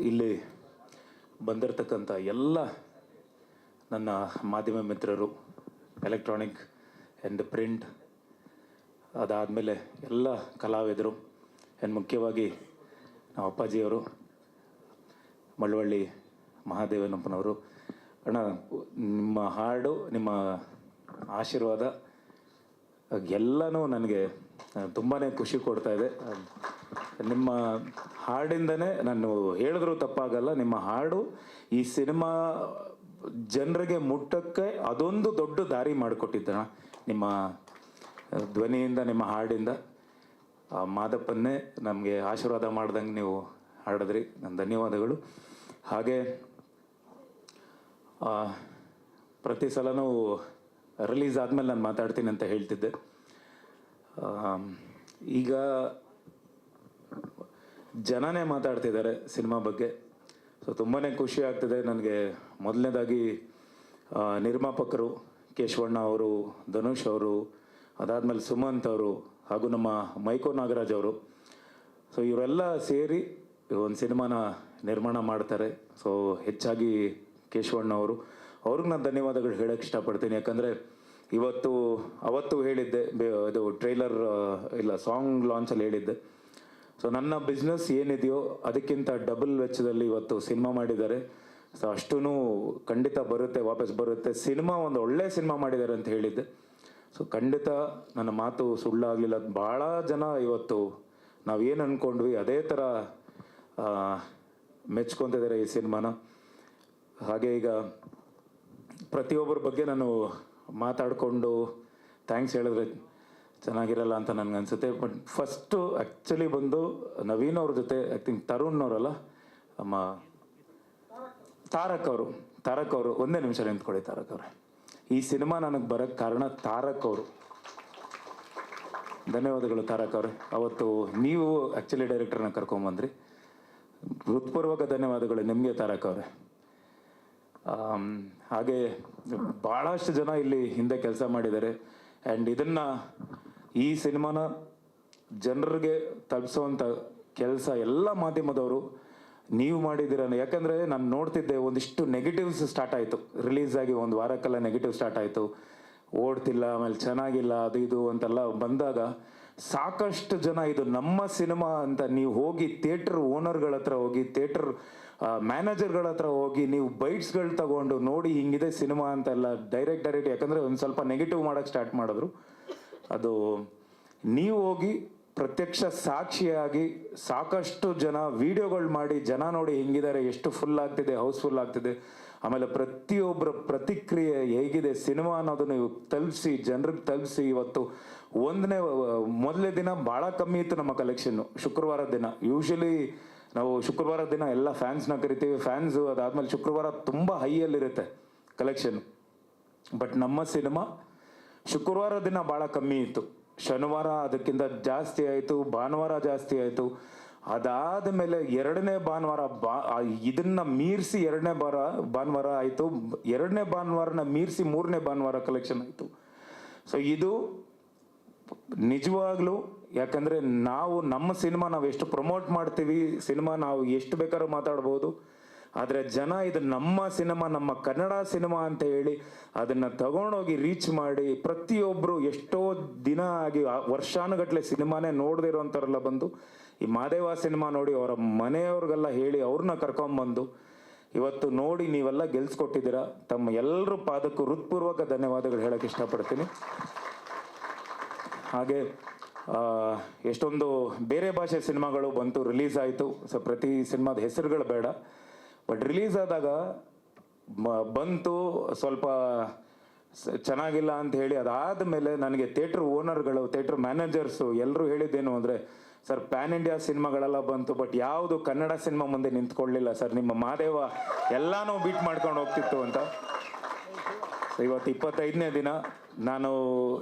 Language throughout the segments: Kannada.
ಇಲ್ಲಿ ಬಂದಿರತಕ್ಕಂಥ ಎಲ್ಲ ನನ್ನ ಮಾಧ್ಯಮ ಮಿತ್ರರು, ಎಲೆಕ್ಟ್ರಾನಿಕ್ ಆ್ಯಂಡ್ ಪ್ರಿಂಟ್, ಅದಾದಮೇಲೆ ಎಲ್ಲ ಕಲಾವಿದರು ಆ್ಯಂಡ್ ಮುಖ್ಯವಾಗಿ ನಮ್ಮ ಅಪ್ಪಾಜಿಯವರು ಮಳವಳ್ಳಿ ಮಹಾದೇವನಪ್ಪನವರು. ಅಣ್ಣ, ನಿಮ್ಮ ಹಾಡು, ನಿಮ್ಮ ಆಶೀರ್ವಾದ ಎಲ್ಲನೂ ನನಗೆ ತುಂಬಾ ಖುಷಿ ಕೊಡ್ತಾ ಇದೆ. ನಿಮ್ಮ ಹಾಡಿಂದನೇ ನಾನು ಹೇಳಿದ್ರೂ ತಪ್ಪಾಗಲ್ಲ, ನಿಮ್ಮ ಹಾಡು ಈ ಸಿನಿಮಾ ಜನರಿಗೆ ಮುಟ್ಟಕ್ಕೆ ಅದೊಂದು ದೊಡ್ಡ ದಾರಿ ಮಾಡಿಕೊಟ್ಟಿದ್ದಣ. ನಿಮ್ಮ ಧ್ವನಿಯಿಂದ, ನಿಮ್ಮ ಹಾಡಿಂದ ಮಾದಪ್ಪನ್ನೇ ನಮಗೆ ಆಶೀರ್ವಾದ ಮಾಡ್ದಂಗೆ ನೀವು ಹಾಡಿದ್ರಿ. ನನ್ನ ಧನ್ಯವಾದಗಳು. ಹಾಗೆ ಪ್ರತಿ ಸಲನೂ ರಿಲೀಸ್ ಆದಮೇಲೆ ನಾನು ಮಾತಾಡ್ತೀನಿ ಅಂತ ಹೇಳ್ತಿದ್ದೆ. ಈಗ ಜನನೇ ಮಾತಾಡ್ತಿದ್ದಾರೆ ಸಿನಿಮಾ ಬಗ್ಗೆ. ಸೊ ತುಂಬಾ ಖುಷಿ ಆಗ್ತಿದೆ ನನಗೆ. ಮೊದಲನೇದಾಗಿ ನಿರ್ಮಾಪಕರು ಕೇಶವಣ್ಣ ಅವರು, ಧನುಷ್ ಅವರು, ಅದಾದಮೇಲೆ ಸುಮಂತ್ ಅವರು ಹಾಗೂ ನಮ್ಮ ಮೈಕೋ ನಾಗರಾಜ್ ಅವರು. ಸೊ ಇವರೆಲ್ಲ ಸೇರಿ ಒಂದು ಸಿನಿಮಾನ ನಿರ್ಮಾಣ ಮಾಡ್ತಾರೆ. ಸೊ ಹೆಚ್ಚಾಗಿ ಕೇಶವಣ್ಣ ಅವರು, ಅವ್ರಿಗೆ ನಾನು ಧನ್ಯವಾದಗಳು ಹೇಳೋಕ್ಕೆ ಇಷ್ಟಪಡ್ತೀನಿ. ಯಾಕಂದರೆ ಅವತ್ತು ಹೇಳಿದ್ದೆ, ಇದು ಟ್ರೈಲರ್ ಇಲ್ಲ ಸಾಂಗ್ ಲಾಂಚಲ್ಲಿ ಹೇಳಿದ್ದೆ. ಸೊ ನನ್ನ ಬಿಸ್ನೆಸ್ ಏನಿದೆಯೋ ಅದಕ್ಕಿಂತ ಡಬಲ್ ವೆಚ್ಚದಲ್ಲಿ ಇವತ್ತು ಸಿನಿಮಾ ಮಾಡಿದ್ದಾರೆ. ಸೊ ಅಷ್ಟೂ ಖಂಡಿತ ಬರುತ್ತೆ, ವಾಪಸ್ ಬರುತ್ತೆ. ಸಿನಿಮಾ ಒಂದು ಒಳ್ಳೆ ಸಿನಿಮಾ ಮಾಡಿದ್ದಾರೆ ಅಂತ ಹೇಳಿದ್ದೆ. ಸೊ ಖಂಡಿತ ನನ್ನ ಮಾತು ಸುಳ್ಳಾಗಲಿಲ್ಲ. ಭಾಳ ಜನ ಇವತ್ತು ನಾವೇನು ಅಂದ್ಕೊಂಡ್ವಿ ಅದೇ ಥರ ಮೆಚ್ಕೊತಿದ್ದಾರೆ ಈ ಸಿನಿಮಾನ. ಹಾಗೆ ಈಗ ಪ್ರತಿಯೊಬ್ಬರ ಬಗ್ಗೆ ನಾನು ಮಾತಾಡಿಕೊಂಡು ಥ್ಯಾಂಕ್ಸ್ ಹೇಳಿದ್ರೆ ಚೆನ್ನಾಗಿರಲ್ಲ ಅಂತ ನನಗನ್ಸುತ್ತೆ. ಬಟ್ ಫಸ್ಟು ಆ್ಯಕ್ಚುಲಿ ಬಂದು ನವೀನ್ ಅವ್ರ ಜೊತೆ, ಐ ಥಿಂಕ್ ತರುಣ್ ಅವರಲ್ಲ, ನಮ್ಮ ತಾರಕ್ ಅವರು ಒಂದೇ ನಿಮಿಷ ನಿಂತ್ಕೊಳ್ಳಿ. ತಾರಕ್ ಅವರೇ, ಈ ಸಿನಿಮಾ ನನಗೆ ಬರೋಕ್ಕೆ ಕಾರಣ ತಾರಕ್ ಅವರು. ಧನ್ಯವಾದಗಳು ತಾರಕ್ ಅವರೇ. ಅವತ್ತು ನೀವು ಆ್ಯಕ್ಚುಲಿ ಡೈರೆಕ್ಟರ್ನ ಕರ್ಕೊಂಬಂದ್ರಿ. ಹೃತ್ಪೂರ್ವಕ ಧನ್ಯವಾದಗಳು ನಿಮಗೆ ತಾರಕ್ ಅವರೇ. ಹಾಗೆ ಭಾಳಷ್ಟು ಜನ ಇಲ್ಲಿ ಹಿಂದೆ ಕೆಲಸ ಮಾಡಿದ್ದಾರೆ. ಆ್ಯಂಡ್ ಈ ಸಿನಿಮಾನ ಜನರಿಗೆ ತಲುಪಿಸೋವಂಥ ಕೆಲಸ ಎಲ್ಲ ಮಾಧ್ಯಮದವರು ನೀವು ಮಾಡಿದ್ದೀರ. ಯಾಕಂದರೆ ನಾನು ನೋಡ್ತಿದ್ದೆ, ಒಂದಿಷ್ಟು ನೆಗೆಟಿವ್ಸ್ ಸ್ಟಾರ್ಟ್ ಆಯಿತು. ರಿಲೀಸ್ ಆಗಿ ಒಂದು ವಾರಕ್ಕೆಲ್ಲ ನೆಗೆಟಿವ್ ಸ್ಟಾರ್ಟ್ ಆಯಿತು. ಓಡ್ತಿಲ್ಲ, ಆಮೇಲೆ ಚೆನ್ನಾಗಿಲ್ಲ, ಅದು ಇದು ಅಂತೆಲ್ಲ ಬಂದಾಗ ಸಾಕಷ್ಟು ಜನ ಇದು ನಮ್ಮ ಸಿನಿಮಾ ಅಂತ ನೀವು ಹೋಗಿ ಥಿಯೇಟ್ರ್ ಓನರ್ಗಳ ಹತ್ರ ಹೋಗಿ, ಥಿಯೇಟ್ರ್ ಮ್ಯಾನೇಜರ್ಗಳ ಹತ್ರ ಹೋಗಿ ನೀವು ಬೈಟ್ಸ್ಗಳು ತಗೊಂಡು ನೋಡಿ ಹಿಂಗಿದೆ ಸಿನಿಮಾ ಅಂತೆಲ್ಲ ಡೈರೆಕ್ಟ್ ಯಾಕಂದರೆ ಒಂದು ಸ್ವಲ್ಪ ನೆಗೆಟಿವ್ ಮಾಡೋಕ್ಕೆ ಸ್ಟಾರ್ಟ್ ಮಾಡಿದ್ರು. ಅದು ನೀವು ಹೋಗಿ ಪ್ರತ್ಯಕ್ಷ ಸಾಕ್ಷಿಯಾಗಿ ಸಾಕಷ್ಟು ಜನ ವಿಡಿಯೋಗಳು ಮಾಡಿ ಜನ ನೋಡಿ ಹೆಂಗಿದ್ದಾರೆ, ಎಷ್ಟು ಫುಲ್ ಆಗ್ತಿದೆ, ಹೌಸ್ಫುಲ್ ಆಗ್ತಿದೆ, ಆಮೇಲೆ ಪ್ರತಿಯೊಬ್ಬರ ಪ್ರತಿಕ್ರಿಯೆ ಹೇಗಿದೆ ಸಿನಿಮಾ ಅನ್ನೋದು ನೀವು ತಲುಪಿಸಿ, ಜನರಿಗೆ ತಲುಪಿಸಿ. ಇವತ್ತು ಮೊದಲನೇ ದಿನ ಭಾಳ ಕಮ್ಮಿ ಇತ್ತು ನಮ್ಮ ಕಲೆಕ್ಷನ್ನು. ಶುಕ್ರವಾರದ ದಿನ ಯೂಶಲಿ ನಾವು ಶುಕ್ರವಾರದ ದಿನ ಎಲ್ಲ ಫ್ಯಾನ್ಸ್ನ ಕರಿತೀವಿ. ಫ್ಯಾನ್ಸು ಅದಾದಮೇಲೆ ಶುಕ್ರವಾರ ತುಂಬ ಹೈಯಲ್ಲಿರುತ್ತೆ ಕಲೆಕ್ಷನ್. ಬಟ್ ನಮ್ಮ ಸಿನಿಮಾ ಶುಕ್ರವಾರ ದಿನ ಭಾಳ ಕಮ್ಮಿ ಇತ್ತು. ಶನಿವಾರ ಅದಕ್ಕಿಂತ ಜಾಸ್ತಿ ಆಯಿತು, ಭಾನುವಾರ ಜಾಸ್ತಿ ಆಯಿತು. ಅದಾದ ಮೇಲೆ ಎರಡನೇ ಭಾನುವಾರ ಇದನ್ನು ಮೀರಿಸಿ ಎರಡನೇ ಭಾನುವಾರ ಆಯಿತು. ಎರಡನೇ ಭಾನುವಾರನ ಮೀರಿಸಿ ಮೂರನೇ ಭಾನುವಾರ ಕಲೆಕ್ಷನ್ ಆಯಿತು. ಸೊ ಇದು ನಿಜವಾಗ್ಲೂ, ಯಾಕಂದರೆ ನಮ್ಮ ಸಿನಿಮಾ ನಾವು ಎಷ್ಟು ಪ್ರಮೋಟ್ ಮಾಡ್ತೀವಿ, ಸಿನಿಮಾ ನಾವು ಎಷ್ಟು ಬೇಕಾದ್ರೂ ಮಾತಾಡ್ಬೋದು, ಆದರೆ ಜನ ಇದು ನಮ್ಮ ಸಿನಿಮಾ, ನಮ್ಮ ಕನ್ನಡ ಸಿನಿಮಾ ಅಂತ ಹೇಳಿ ಅದನ್ನು ತಗೊಂಡೋಗಿ ರೀಚ್ ಮಾಡಿ ಪ್ರತಿಯೊಬ್ಬರು ಎಷ್ಟೋ ದಿನ ಆಗಿ ವರ್ಷಾನುಗಟ್ಟಲೆ ಸಿನಿಮಾನೇ ನೋಡದೇ ಇರೋವಂಥವ್ರೆಲ್ಲ ಬಂದು ಈ ಮಾದೇವ ಸಿನಿಮಾ ನೋಡಿ ಅವರ ಮನೆಯವ್ರಿಗೆಲ್ಲ ಹೇಳಿ ಅವ್ರನ್ನ ಕರ್ಕೊಂಬಂದು ಇವತ್ತು ನೋಡಿ ನೀವೆಲ್ಲ ಗೆಲ್ಸ್ಕೊಟ್ಟಿದ್ದೀರಾ. ತಮ್ಮ ಎಲ್ಲರ ಪಾದಕ್ಕೂ ಹೃತ್ಪೂರ್ವಕ ಧನ್ಯವಾದಗಳು ಹೇಳೋಕ್ಕೆ ಇಷ್ಟಪಡ್ತೀನಿ. ಹಾಗೆ ಎಷ್ಟೊಂದು ಬೇರೆ ಭಾಷೆ ಸಿನಿಮಾಗಳು ಬಂತು, ರಿಲೀಸ್ ಆಯಿತು. ಸೊ ಪ್ರತಿ ಸಿನಿಮಾದ ಹೆಸರುಗಳು ಬೇಡ, ಬಟ್ ರಿಲೀಸ್ ಆದಾಗ ಬಂತು ಸ್ವಲ್ಪ ಚೆನ್ನಾಗಿಲ್ಲ ಅಂತ ಹೇಳಿ ಅದಾದಮೇಲೆ ನನಗೆ ಥಿಯೇಟ್ರ್ ಓನರ್ಗಳು, ಥಿಯೇಟ್ರ್ ಮ್ಯಾನೇಜರ್ಸು ಎಲ್ಲರೂ ಹೇಳಿದ್ದೇನು ಅಂದರೆ, ಸರ್ ಪ್ಯಾನ್ ಇಂಡಿಯಾ ಸಿನಿಮಾಗಳೆಲ್ಲ ಬಂತು, ಬಟ್ ಯಾವುದು ಕನ್ನಡ ಸಿನಿಮಾ ಮುಂದೆ ನಿಂತ್ಕೊಳ್ಳಲಿಲ್ಲ ಸರ್, ನಿಮ್ಮ ಮಹಾದೇವ ಎಲ್ಲನೂ ಬೀಟ್ ಮಾಡ್ಕೊಂಡು ಹೋಗ್ತಿತ್ತು ಅಂತ. ಇವತ್ತು 25ನೇ ದಿನ.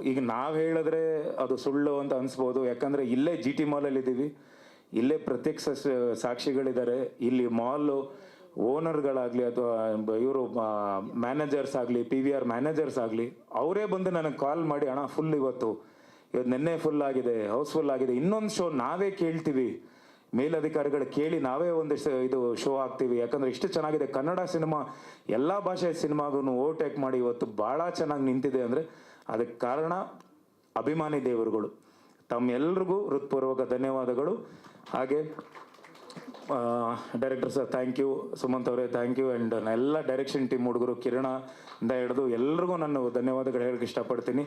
ಈಗ ನಾವು ಹೇಳಿದ್ರೆ ಅದು ಸುಳ್ಳು ಅಂತ ಅನಿಸ್ಬೋದು, ಯಾಕಂದರೆ ಇಲ್ಲೇ GT ಮಾಲಲ್ಲಿ ಇದ್ದೀವಿ, ಇಲ್ಲೇ ಪ್ರತ್ಯಕ್ಷ ಸಾಕ್ಷಿಗಳಿದ್ದಾರೆ. ಇಲ್ಲಿ ಮಾಲು ಓನರ್ಗಳಾಗಲಿ ಅಥವಾ ಇವರು ಮ್ಯಾನೇಜರ್ಸ್ ಆಗಲಿ, PVR ಮ್ಯಾನೇಜರ್ಸ್ ಆಗಲಿ, ಅವರೇ ಬಂದು ನನಗೆ ಕಾಲ್ ಮಾಡಿ, ಅಣ್ಣ ಫುಲ್ ಇವತ್ತು ನಿನ್ನೆ ಫುಲ್ ಆಗಿದೆ, ಹೌಸ್ಫುಲ್ ಆಗಿದೆ, ಇನ್ನೊಂದು ಶೋ ನಾವೇ ಕೇಳ್ತೀವಿ, ಮೇಲಧಿಕಾರಿಗಳು ಕೇಳಿ ನಾವೇ ಒಂದಿಷ್ಟು ಇದು ಶೋ ಹಾಕ್ತೀವಿ. ಯಾಕಂದರೆ ಇಷ್ಟು ಚೆನ್ನಾಗಿದೆ ಕನ್ನಡ ಸಿನಿಮಾ, ಎಲ್ಲ ಭಾಷೆಯ ಸಿನಿಮಾಗೂ ಓವರ್ಟೇಕ್ ಮಾಡಿ ಇವತ್ತು ಭಾಳ ಚೆನ್ನಾಗಿ ನಿಂತಿದೆ ಅಂದರೆ ಅದಕ್ಕೆ ಕಾರಣ ಅಭಿಮಾನಿ ದೇವರುಗಳು. ತಮ್ಮೆಲ್ರಿಗೂ ಹೃತ್ಪೂರ್ವಕ ಧನ್ಯವಾದಗಳು. ಹಾಗೆ director sir thank you, Sumanth ಅವರೇ ಥ್ಯಾಂಕ್ ಯು, ಆ್ಯಂಡ್ ಎಲ್ಲ ಡೈರೆಕ್ಷನ್ ಟೀಮ್ ಹುಡುಗರು ಕಿರಣ ಇಂದ ಹಿಡಿದು ಎಲ್ರಿಗೂ ನಾನು ಧನ್ಯವಾದಗಳು ಹೇಳಕ್ಕೆ ಇಷ್ಟಪಡ್ತೀನಿ.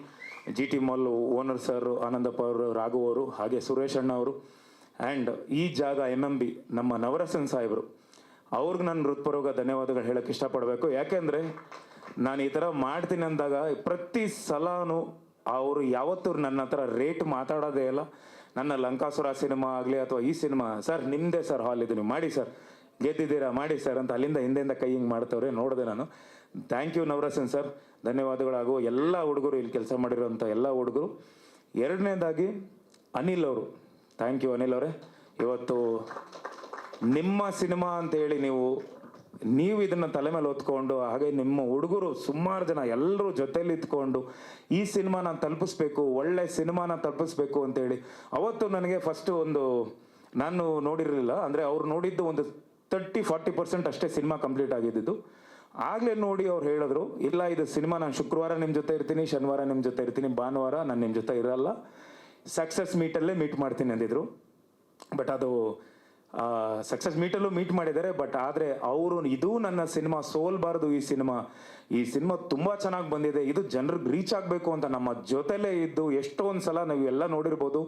GT mall owner sir, Anandappa ಅವರು, ರಾಘವ್ ಅವರು, ಹಾಗೆ ಸುರೇಶ್ ಅಣ್ಣ ಅವರು, ಆ್ಯಂಡ್ ಈ ಜಾಗ MMB ನಮ್ಮ ನವರಸನ್ ಸಾಹೇಬರು, ಅವ್ರಿಗೆ ನಾನು ಹೃತ್ಪೂರ್ವಕ ಧನ್ಯವಾದಗಳು ಹೇಳಕ್ಕೆ ಇಷ್ಟಪಡಬೇಕು. ಯಾಕೆಂದರೆ ನಾನು ಈ ಥರ ಮಾಡ್ತೀನಿ ಅಂದಾಗ ಪ್ರತಿ ಸಲನೂ ಅವರು ಯಾವತ್ತೂ ನನ್ನ ಹತ್ರ ರೇಟ್ ಮಾತಾಡೋದೇ ಇಲ್ಲ. ನನ್ನ ಲಂಕಾಸುರ ಸಿನಿಮಾ ಆಗಲಿ ಅಥವಾ ಈ ಸಿನಿಮಾ, ಸರ್ ನಿಮ್ಮದೇ ಸರ್ ಹಾಲ್ ಇದು, ನೀವು ಮಾಡಿ ಸರ್, ಗೆದ್ದಿದ್ದೀರಾ ಮಾಡಿ ಸರ್ ಅಂತ ಅಲ್ಲಿಂದ ಹಿಂದೆಯಿಂದ ಕೈ ಹಿಂಗೆ ಮಾಡ್ತವ್ರೆ, ನೋಡಿದೆ ನಾನು. ಥ್ಯಾಂಕ್ ಯು ನವರಸನ್ ಸರ್, ಧನ್ಯವಾದಗಳಾಗು ಎಲ್ಲ ಹುಡುಗರು, ಇಲ್ಲಿ ಕೆಲಸ ಮಾಡಿರೋಂಥ ಎಲ್ಲ ಹುಡುಗರು. ಎರಡನೇದಾಗಿ ಅನಿಲ್ ಅವರು, ಥ್ಯಾಂಕ್ ಯು ಅನಿಲ್ ಅವರೇ. ಇವತ್ತು ನಿಮ್ಮ ಸಿನಿಮಾ ಅಂತೇಳಿ ನೀವು ಇದನ್ನು ತಲೆ ಮೇಲೆ ಹೊತ್ಕೊಂಡು, ಹಾಗೆ ನಿಮ್ಮ ಹುಡುಗರು ಸುಮಾರು ಜನ ಎಲ್ಲರೂ ಜೊತೆಲಿ ಇತ್ಕೊಂಡು ಈ ಸಿನಿಮಾ ನಾನು ತಲುಪಿಸ್ಬೇಕು, ಒಳ್ಳೆ ಸಿನಿಮಾನ ತಲುಪಿಸ್ಬೇಕು ಅಂತೇಳಿ ಅವತ್ತು ನನಗೆ ಫಸ್ಟು ನಾನು ನೋಡಿರಲಿಲ್ಲ, ಅಂದರೆ ಅವ್ರು ನೋಡಿದ್ದು ಒಂದು 30-40% ಅಷ್ಟೇ ಸಿನಿಮಾ ಕಂಪ್ಲೀಟ್ ಆಗಿದ್ದು. ಆಗಲೇ ನೋಡಿ ಅವ್ರು ಹೇಳಿದ್ರು, ಇಲ್ಲ ಇದು ಸಿನಿಮಾ ನಾನು ಶುಕ್ರವಾರ ನಿಮ್ಮ ಜೊತೆ ಇರ್ತೀನಿ, ಶನಿವಾರ ನಿಮ್ಮ ಜೊತೆ ಇರ್ತೀನಿ, ಭಾನುವಾರ ನಾನು ನಿಮ್ಮ ಜೊತೆ ಇರಲ್ಲ, ಸಕ್ಸಸ್ ಮೀಟಲ್ಲೇ ಮೀಟ್ ಮಾಡ್ತೀನಿ ಅಂದಿದ್ರು. ಬಟ್ ಅದು ಸಕ್ಸಸ್ ಮೀಟಲ್ಲೂ ಮೀಟ್ ಮಾಡಿದ್ದಾರೆ. ಬಟ್ ಆದರೆ ಅವರು ಇದು ನನ್ನ ಸಿನಿಮಾ ಸೋಲ್ಬಾರ್ದು, ಈ ಸಿನಿಮಾ ತುಂಬ ಚೆನ್ನಾಗಿ ಬಂದಿದೆ, ಇದು ಜನರಿಗೆ ರೀಚ್ ಆಗಬೇಕು ಅಂತ ನಮ್ಮ ಜೊತೆಲೇ ಇದ್ದು ಎಷ್ಟೊಂದು ಸಲ ನೀವು ಎಲ್ಲ ನೋಡಿರ್ಬೋದು,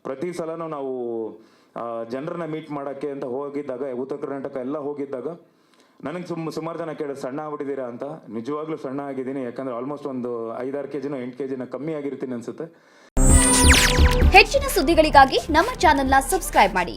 ಪ್ರತಿ ಸಲನೂ ನಾವು ಜನರನ್ನ ಮೀಟ್ ಮಾಡೋಕ್ಕೆ ಅಂತ ಹೋಗಿದ್ದಾಗ, ಉತ್ತರ ಕರ್ನಾಟಕ ಎಲ್ಲ ಹೋಗಿದ್ದಾಗ ನನಗೆ ಸುಮಾರು ಜನ ಕೇಳಿದ್ರು ಸಣ್ಣ ಆಗ್ಬಿಟ್ಟಿದ್ದೀರಾ ಅಂತ. ನಿಜವಾಗ್ಲೂ ಸಣ್ಣ ಆಗಿದ್ದೀನಿ, ಯಾಕಂದರೆ ಆಲ್ಮೋಸ್ಟ್ ಒಂದು 5-6 kg 8 kg ಕಮ್ಮಿ ಆಗಿರ್ತೀನಿ ಅನ್ಸುತ್ತೆ. ಹೆಚ್ಚಿನ ಸುದ್ದಿಗಳಿಗಾಗಿ ನಮ್ಮ ಚಾನೆಲ್ನ ಸಬ್ಸ್ಕ್ರೈಬ್ ಮಾಡಿ,